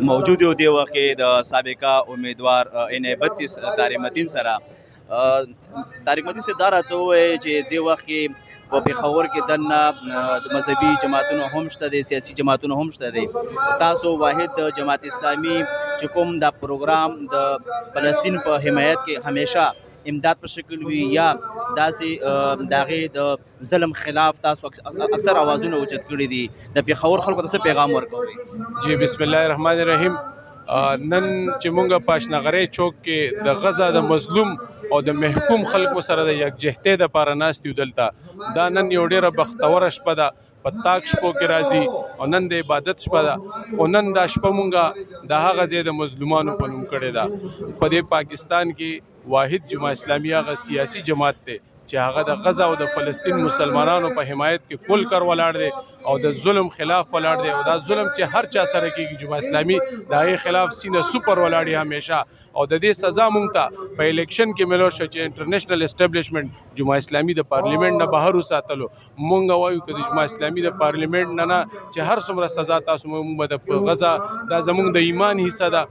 موجود یو دی وخت کې د سابقه امیدوار ان32 طارق متین سره طارق متین صاحب دا راته ووایي چې دې وخت کې په پېښور کې دننه د مذهبي جماعتونو هم شته دی، سیاسي جماعتونو هم شته دی. تاسو واحد د جماعت اسلامي چې کوم دا پروګرام د فلسطین په حمایت کې همیشه امداد په شکل وي یا داسې د هغې د ظلم خلاف تاسو اکثر اوازونه اوچت کړي دي، د پېښور خلکو ته څه پیغام ورکوئ؟ جی بسم الله الرحمن الرحیم. نن چې مونږ په اشنغرۍ چوک کې د غزه د مظلوم او د محکوم خلکو سره د یکجهتۍ دپاره ناست یو دلته، دا نن یو ډېره بختوره شپه ده، په تاک شپو کې راځي او نن د عبادت شپه ده. خو نن دا شپه مونږه د هغه ځای د مظلومانو په نوم کړې ده. په دې پاکستان کې واحد جماعت اسلامي هغه سیاسي جماعت دی چې هغه د غزه او د فلسطین مسلمانانو په حمایت کې کل کر ولاړ دی او د ظلم خلاف ولاړ دی، او دا ظلم چې هر چا سره کېږي جماعت اسلامي د هغې خلاف سینه سپر ولاړ همیشه، او د دې سزا مونږ ته په الیکشن کې ملو شو چې انټرنیشنل اسټابلیشمنټ جماعت اسلامي د پارلیمنټ نه بهر وساتلو. مونږ وایو که د جماعت اسلامي د پارلیمنټ نه چې هر څومره سزا تاسو مونږ به د غزه دا زمونږ د ایمان حصه ده.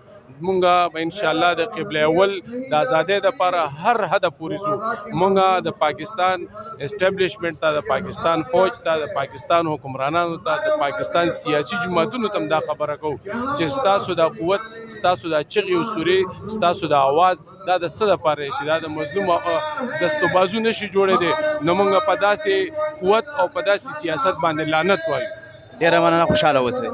مونږ به انشاءالله د قبله اول د ازادۍ دپاره هر حده پورې ځو. مونږ د پاکستان اسټابلیشمنټ ته، د پاکستان فوج ته، د پاکستان حکمرانانو ته، د پاکستان سیاسي جماعتونو ته هم دا خبره کوو چې ستاسو دا قوت، ستاسو دا چغې او سورې، ستاسو دا آواز دا د څه دپاره شي، دا د مظلوم دستوبازو نشي جوړېدی. نو مونږ په داسې قوت او په داسې سیاست باندې لعنت وایو. ډېره مننه، خوشحاله اوسئ.